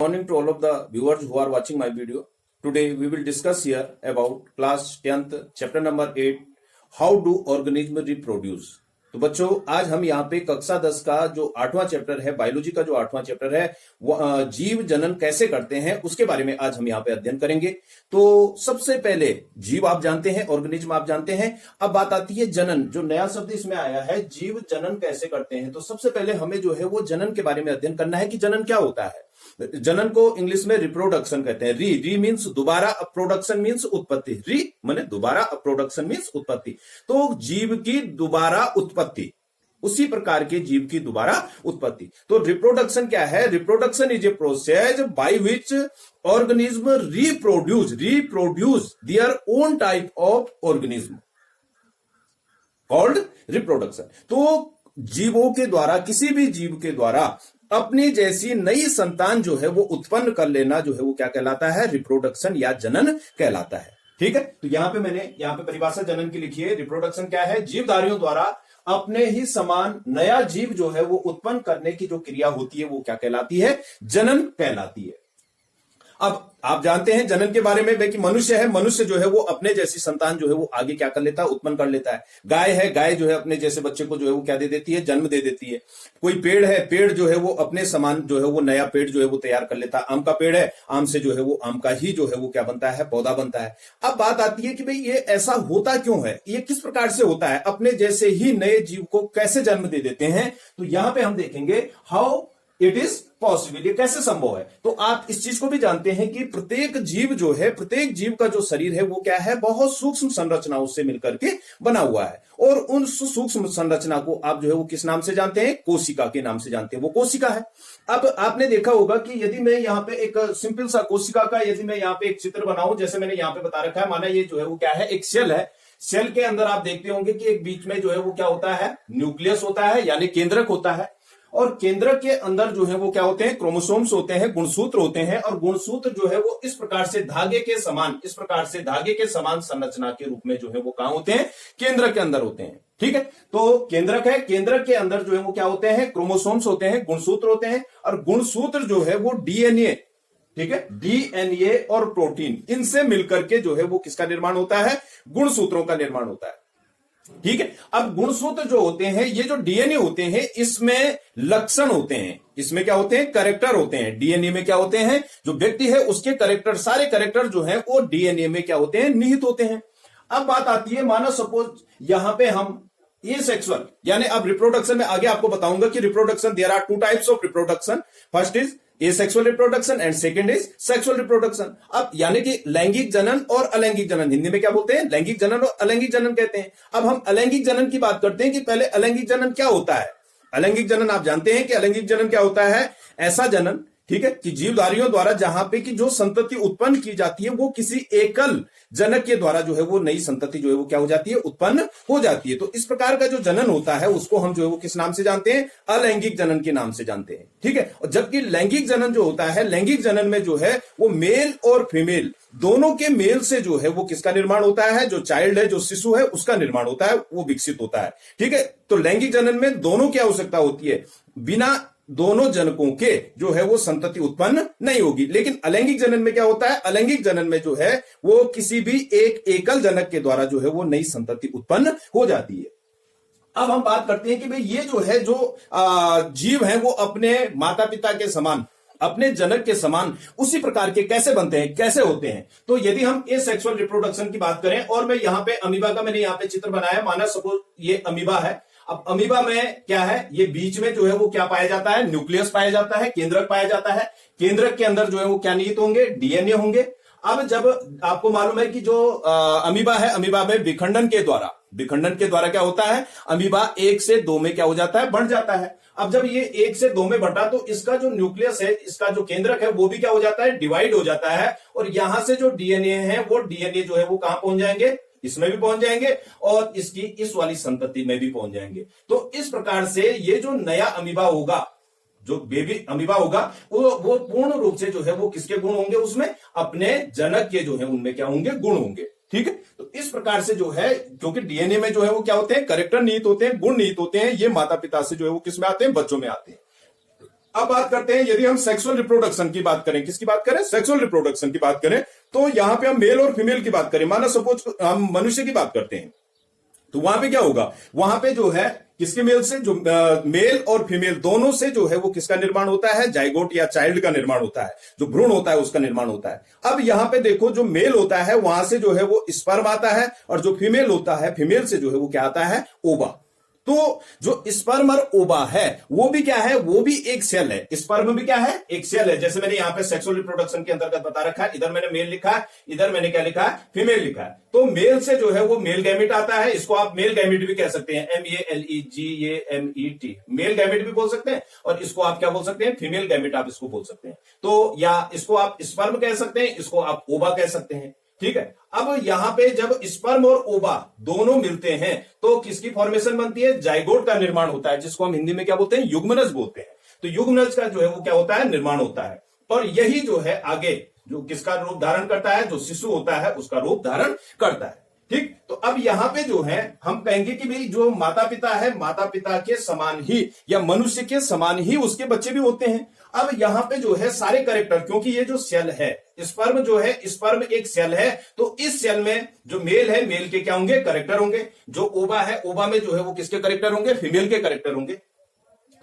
Morning to all of the viewers who are watching my video. Today we will discuss here about class 10th chapter number 8 how do organism reproduce. तो बच्चों आज हम यहाँ पे कक्षा 10 का जो 8वां चैप्टर है, बायोलॉजी का जो 8वां चैप्टर है, वो जीव जनन कैसे करते हैं उसके बारे में आज हम यहाँ पे अध्ययन करेंगे। तो सबसे पहले जीव आप जानते हैं, ऑर्गेनिज्म आप जानते हैं। अब बात आती है जनन, जो नया शब्द इसमें आया है, जीव जनन कैसे करते हैं। तो सबसे पहले हमें जो है वो जनन के बारे में अध्ययन करना है कि जनन क्या होता है। जनन को इंग्लिश में रिप्रोडक्शन कहते हैं। री मीन्स दोबारा, प्रोडक्शन मीन्स उत्पत्ति। री माने दोबारा, प्रोडक्शन मीन्स उत्पत्ति। तो जीव की दोबारा उत्पत्ति, उसी प्रकार के जीव की दोबारा उत्पत्ति। तो रिप्रोडक्शन क्या है? Reproduction is a process by which organism reproduce their own type of organism called reproduction. तो जीवों के द्वारा, किसी भी जीव के द्वारा अपनी जैसी नई संतान जो है वो उत्पन्न कर लेना जो है वो क्या कहलाता है? रिप्रोडक्शन या जनन कहलाता है। ठीक है, तो यहां पे मैंने यहाँ पे परिभाषा जनन की लिखी है। रिप्रोडक्शन क्या है? जीवधारियों द्वारा अपने ही समान नया जीव जो है वो उत्पन्न करने की जो क्रिया होती है वो क्या कहलाती है? जनन कहलाती है। अब आप जानते हैं जनन के बारे में कि मनुष्य है, मनुष्य जो है वो अपने जैसी संतान जो है वो आगे क्या कर लेता है? उत्पन्न कर लेता है। गाय है, गाय जो है अपने जैसे बच्चे को जो है वो क्या दे देती है? जन्म दे देती है। कोई पेड़ है, पेड़ जो है वो अपने समान जो है वो नया पेड़ जो है वो तैयार कर लेता है। आम का पेड़ है, आम से जो है वो आम का ही जो है वो क्या बनता है? पौधा बनता है। अब बात आती है कि भाई ये ऐसा होता क्यों है, ये किस प्रकार से होता है, अपने जैसे ही नए जीव को कैसे जन्म दे देते हैं। तो यहां पे हम देखेंगे हाउ इट इज पॉसिबल, ये कैसे संभव है। तो आप इस चीज को भी जानते हैं कि प्रत्येक जीव जो है, प्रत्येक जीव का जो शरीर है वो क्या है? बहुत सूक्ष्म संरचनाओं से मिलकर के बना हुआ है। और उन सूक्ष्म संरचना को आप जो है वो किस नाम से जानते हैं? कोशिका के नाम से जानते हैं। वो कोशिका है। अब आपने देखा होगा कि यदि मैं यहाँ पे एक सिंपल सा कोशिका का यदि मैं यहाँ पे एक चित्र बनाऊं, जैसे मैंने यहाँ पे बता रखा है, माना ये जो है वो क्या है? एक सेल है। सेल के अंदर आप देखते होंगे कि एक बीच में जो है वो क्या होता है? न्यूक्लियस होता है, यानी केंद्रक होता है। और केंद्र के अंदर जो है वो क्या होते हैं? क्रोमोसोम्स होते हैं, गुणसूत्र होते हैं। और गुणसूत्र जो है वो इस प्रकार से धागे के समान, इस प्रकार से धागे के समान संरचना के रूप में जो है वो कहां होते हैं? केंद्र के अंदर होते हैं। ठीक है, तो केंद्रक है, केंद्र के अंदर जो है वो क्या होते हैं? क्रोमोसोम्स होते हैं, गुणसूत्र होते हैं। और गुणसूत्र जो है वो डीएनए, ठीक है, डीएनए और प्रोटीन, इनसे मिलकर के जो है वो किसका निर्माण होता है? गुणसूत्रों का निर्माण होता है। ठीक है, अब गुणसूत्र जो होते हैं, ये जो डीएनए होते हैं, इसमें लक्षण होते हैं, इसमें क्या होते हैं? कैरेक्टर होते हैं। डीएनए में क्या होते हैं? जो व्यक्ति है उसके कैरेक्टर, सारे कैरेक्टर जो हैं वो डीएनए में क्या होते हैं? निहित होते हैं। अब बात आती है, माना सपोज यहां पे हम ये सेक्सुअल, यानी अब रिप्रोडक्शन में आगे आपको बताऊंगा कि reproduction, there are two types of reproduction. First is asexual reproduction and second is sexual reproduction. अब यानी कि लैंगिक जनन और अलैंगिक जनन, हिंदी में क्या बोलते हैं? लैंगिक जनन और अलैंगिक जनन कहते हैं। अब हम अलैंगिक जनन की बात करते हैं कि पहले अलैंगिक जनन क्या होता है। अलैंगिक जनन आप जानते हैं कि अलैंगिक जनन क्या होता है? ऐसा जनन, ठीक है, कि जीवधारियों द्वारा जहां पे कि जो संतति उत्पन्न की जाती है वो किसी एकल जनक के द्वारा जो है वो नई संतति जो है वो क्या हो जाती है? उत्पन्न हो जाती है। तो इस प्रकार का जो जनन होता है उसको हम जो है वो किस नाम से जानते हैं? अलैंगिक जनन के नाम से जानते हैं। ठीक है, और जबकि लैंगिक जनन जो होता है, लैंगिक जनन में जो है वो मेल और फीमेल दोनों के मेल से जो है वो किसका निर्माण होता है? जो चाइल्ड है, जो शिशु है, उसका निर्माण होता है, वो विकसित होता है। ठीक है, तो लैंगिक जनन में दोनों की आवश्यकता होती है, बिना दोनों जनकों के जो है वो संतति उत्पन्न नहीं होगी। लेकिन अलैंगिक जनन में क्या होता है? अलैंगिक जनन में जो है वो किसी भी एक एकल जनक के द्वारा जो है वो नई संतति उत्पन्न हो जाती है। अब हम बात करते हैं कि भाई ये जो है, जो जीव है वो अपने माता पिता के समान, अपने जनक के समान उसी प्रकार के कैसे बनते हैं, कैसे होते हैं। तो यदि हम एसेक्सुअल रिप्रोडक्शन की बात करें, और मैं यहाँ पे अमीबा का मैंने यहाँ पे चित्र बनाया, माना सपोज ये अमीबा है। अब अमीबा में क्या है? ये बीच में जो है वो क्या पाया जाता है? न्यूक्लियस पाया जाता है, केंद्रक पाया जाता है। केंद्रक के अंदर जो है वो क्या निहित होंगे? डीएनए होंगे। अब जब आपको मालूम है कि जो अमीबा है, अमीबा में विखंडन के द्वारा क्या होता है? अमीबा 1 से 2 में क्या हो जाता है? बढ़ जाता है। अब जब ये 1 से 2 में बढ़ा तो इसका जो न्यूक्लियस है, इसका जो केंद्रक है वो भी क्या हो जाता है? डिवाइड हो जाता है। और यहां से जो डीएनए है वो डीएनए जो है वो कहां पहुंच जाएंगे? इसमें भी पहुंच जाएंगे और इसकी इस वाली संतति में भी पहुंच जाएंगे। तो इस प्रकार से ये जो नया अमीबा होगा, जो बेबी अमीबा होगा, वो पूर्ण रूप से जो है वो किसके गुण होंगे? उसमें अपने जनक के जो है उनमें क्या होंगे? गुण होंगे। ठीक है, तो इस प्रकार से जो है, क्योंकि डीएनए में जो है वो क्या होते हैं? कैरेक्टर निहित होते हैं, गुण निहित होते हैं। ये माता पिता से जो है वो किसमें आते हैं? बच्चों में आते हैं। अब बात करते हैं, यदि हम सेक्सुअल रिप्रोडक्शन की बात करें, किसकी बात करें, सेक्सुअल रिप्रोडक्शन की बात करें, तो यहां पे हम मेल और फीमेल की बात करें, माना सपोज हम मनुष्य की बात करते हैं, तो वहां पे क्या होगा, वहां पे जो है किसके मेल से, जो मेल और फीमेल दोनों से जो है वो किसका निर्माण होता है, जाइगोट या चाइल्ड का निर्माण होता है, जो भ्रूण होता है उसका निर्माण होता है। अब यहां पे देखो, जो मेल होता है वहां से जो है वो स्पर्म आता है, और जो फीमेल होता है, फीमेल से जो है वो क्या आता है, ओवा। तो जो स्पर्म और ओवा है वो भी क्या है, वो भी एक सेल है। स्पर्म भी क्या है, एक सेल है। जैसे मैंने यहां पे सेक्सुअल रिप्रोडक्शन के अंतर्गत बता रखा है, इधर मैंने मेल लिखा है, इधर मैंने क्या लिखा है, फीमेल लिखा है। तो मेल से जो है वो मेल गैमेट आता है, इसको आप मेल गैमेट भी कह सकते हैं, MELEGAMET, मेल गैमेट भी बोल सकते हैं, और इसको आप क्या बोल सकते हैं, फीमेल गैमेट आप इसको बोल सकते हैं। तो या इसको आप स्पर्म कह सकते हैं, इसको आप ओवा कह सकते हैं, ठीक है। अब यहां पे जब स्पर्म और ओवा दोनों मिलते हैं तो किसकी फॉर्मेशन बनती है, जाइगोट का निर्माण होता है, जिसको हम हिंदी में क्या बोलते हैं, युग्मनज बोलते हैं। तो युग्मनज का जो है वो क्या होता है, निर्माण होता है, और यही जो है आगे जो किसका रूप धारण करता है, जो शिशु होता है उसका रूप धारण करता है, ठीक। तो अब यहां पे जो है हम कहेंगे कि भाई जो माता पिता है, माता पिता के समान ही या मनुष्य के समान ही उसके बच्चे भी होते हैं। अब यहां पे जो है सारे कैरेक्टर, क्योंकि ये जो सेल है, स्पर्म जो है, स्पर्म एक सेल है, तो इस सेल में जो मेल है, मेल के क्या होंगे, कैरेक्टर होंगे। जो ओवा है, ओवा में जो है वो किसके कैरेक्टर होंगे, फीमेल के कैरेक्टर होंगे।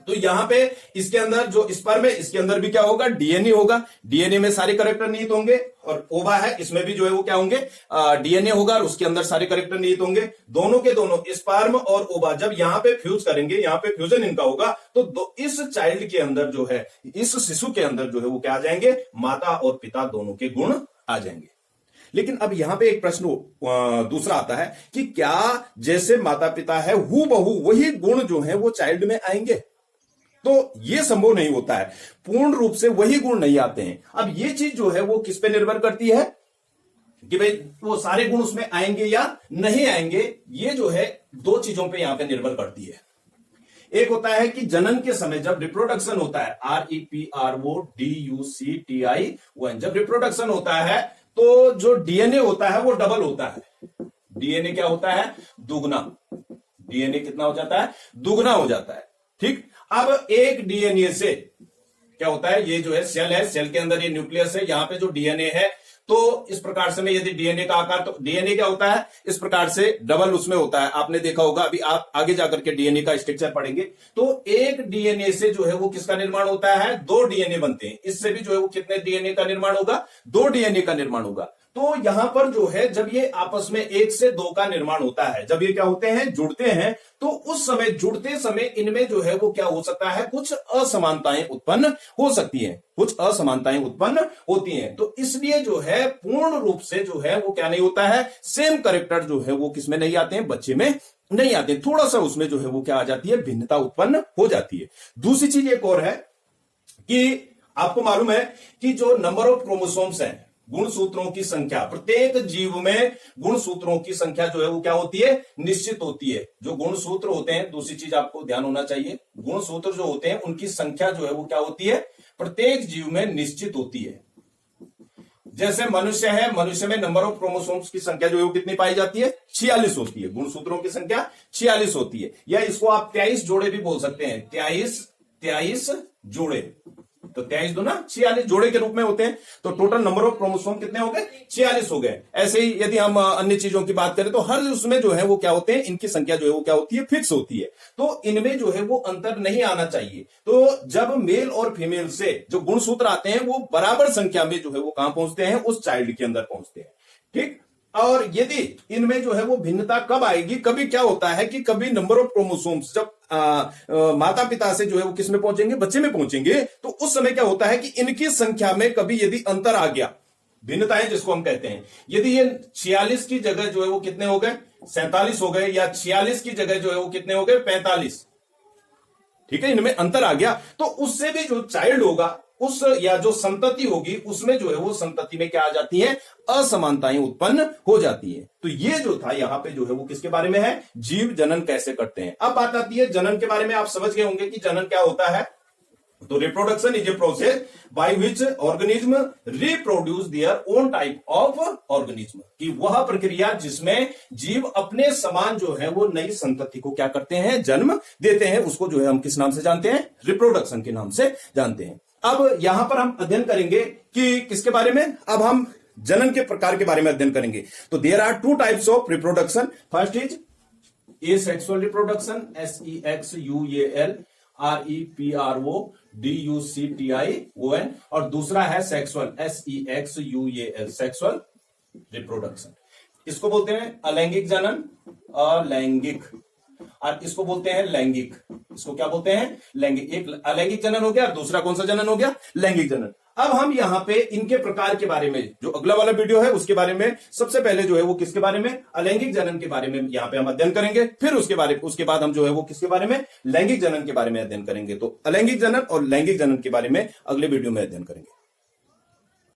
तो यहां पे इसके अंदर जो स्पर्म है, इसके अंदर भी क्या होगा, डीएनए होगा, डीएनए में सारे कैरेक्टर निहित होंगे। और ओवा है, इसमें भी जो है वो क्या होंगे, डीएनए होगा, और उसके अंदर सारे कैरेक्टर निहित होंगे। दोनों के दोनों स्पर्म और ओवा जब यहां पे फ्यूज करेंगे, यहां पे फ्यूजन इनका होगा, तो इस चाइल्ड के अंदर जो है, इस शिशु के अंदर जो है वो क्या आ जाएंगे, माता और पिता दोनों के गुण आ जाएंगे। लेकिन अब यहां पे एक प्रश्न दूसरा आता है कि क्या जैसे माता पिता है हूबहू वही गुण जो है वो चाइल्ड में आएंगे, तो यह संभव नहीं होता है, पूर्ण रूप से वही गुण नहीं आते हैं। अब यह चीज जो है वो किस पे निर्भर करती है कि भाई वो सारे गुण उसमें आएंगे या नहीं आएंगे, ये जो है दो चीजों पे यहां पे निर्भर करती है। एक होता है कि जनन के समय जब रिप्रोडक्शन होता है, REPRODUCTION, जब रिप्रोडक्शन होता है तो जो डीएनए होता है वो डबल होता है। डीएनए क्या होता है, दुगना। डीएनए कितना हो जाता है, दुगना हो जाता है, ठीक। अब एक डीएनए से क्या होता है, ये जो है सेल है, सेल के अंदर ये न्यूक्लियस है, यहां पे जो डीएनए है, तो इस प्रकार से में यदि डीएनए का आकार, तो डीएनए क्या होता है, इस प्रकार से डबल उसमें होता है। आपने देखा होगा, अभी आप आगे जाकर के डीएनए का स्ट्रक्चर पढ़ेंगे, तो एक डीएनए से जो है वो किसका निर्माण होता है, दो डीएनए बनते हैं। इससे भी जो है वो कितने डीएनए का निर्माण होगा, दो डीएनए का निर्माण होगा। तो यहां पर जो है जब ये आपस में एक से दो का निर्माण होता है, जब ये क्या होते हैं, जुड़ते हैं, तो उस समय जुड़ते समय इनमें जो है वो क्या हो सकता है, कुछ असमानताएं उत्पन्न हो सकती हैं, कुछ असमानताएं उत्पन्न होती हैं। तो इसलिए जो है पूर्ण रूप से जो है वो क्या नहीं होता है, सेम कैरेक्टर जो है वो किसमें नहीं आते हैं, बच्चे में नहीं आते, थोड़ा सा उसमें जो है वो क्या आ जाती है, भिन्नता उत्पन्न हो जाती है। दूसरी चीज एक और है कि आपको मालूम है कि जो नंबर ऑफ क्रोमोसोम्स हैं, गुणसूत्रों की संख्या, प्रत्येक जीव में गुणसूत्रों की संख्या जो है वो क्या होती है, निश्चित होती है। जो गुणसूत्र होते हैं, दूसरी चीज आपको ध्यान होना चाहिए, गुणसूत्र जो होते हैं उनकी संख्या जो है वो क्या होती है, प्रत्येक जीव में निश्चित होती है। जैसे मनुष्य है, मनुष्य में नंबर ऑफ क्रोमोसोम्स की संख्या जो है वो कितनी पाई जाती है, 46 होती है, गुणसूत्रों की संख्या 46 होती है, या इसको आप 23 जोड़े भी बोल सकते हैं, 23 जोड़े, तो 23 दूना 46 जोड़े के रूप में होते हैं। तो टोटल नंबर ऑफ क्रोमोसोम कितने हो गए, 46 हो गए। ऐसे ही यदि हम अन्य चीजों की बात करें तो हर उसमें जो है वो क्या होते हैं, इनकी संख्या जो है वो क्या होती है, फिक्स होती है। तो इनमें जो है वो अंतर नहीं आना चाहिए। तो जब मेल और फीमेल से जो गुणसूत्र आते हैं वो बराबर संख्या में जो है वो कहां पहुंचते हैं, उस चाइल्ड के अंदर पहुंचते हैं, ठीक। और यदि इनमें जो है वो भिन्नता कब आएगी, कभी क्या होता है कि कभी नंबर ऑफ क्रोमोसोम्स जब माता पिता से जो है वो किस में पहुंचेंगे, बच्चे में पहुंचेंगे, तो उस समय क्या होता है कि इनकी संख्या में कभी यदि अंतर आ गया, भिन्नताएं जिसको हम कहते हैं, यदि ये 46 की जगह जो है वो कितने हो गए, 47 हो गए, या 46 की जगह जो है वो कितने हो गए, 45, ठीक है, इनमें अंतर आ गया, तो उससे भी जो चाइल्ड होगा, उस या जो संतति होगी, उसमें जो है वो संतति में क्या आ जाती है, असमानताएं उत्पन्न हो जाती है। तो ये जो था यहां पे जो है वो किसके बारे में है, जीव जनन कैसे करते हैं। अब बात आती है जनन के बारे में, आप समझ गए होंगे कि जनन क्या होता है। तो reproduction is a process by which organism reproduce their own type of organism, कि वह प्रक्रिया जिसमें जीव अपने समान जो है वो नई संतति को क्या करते हैं, जन्म देते हैं, उसको जो है हम किस नाम से जानते हैं, रिप्रोडक्शन के नाम से जानते हैं। अब यहां पर हम अध्ययन करेंगे कि किसके बारे में, अब हम जनन के प्रकार के बारे में अध्ययन करेंगे। तो there are two types of reproduction. First is asexual reproduction, SEXUAL REPRODUCTION, और दूसरा है सेक्सुअल, SEXUAL, सेक्सुअल रिप्रोडक्शन। इसको बोलते हैं अलैंगिक जनन, अलैंगिक, और इसको बोलते हैं लैंगिक। इसको क्या बोलते हैं, लैंगिक। एक अलैंगिक जनन हो गया और दूसरा कौन सा जनन हो गया, लैंगिक जनन। अब हम यहां पे इनके प्रकार के बारे में, जो अगला वाला वीडियो है उसके बारे में, सबसे पहले जो है वो किसके बारे में, अलैंगिक जनन के बारे में यहां पे हम अध्ययन करेंगे। फिर उसके बाद हम जो है वो किसके बारे में, लैंगिक जनन के बारे में अध्ययन करेंगे। तो अलैंगिक जनन और लैंगिक जनन के बारे में अगले वीडियो में अध्ययन करेंगे।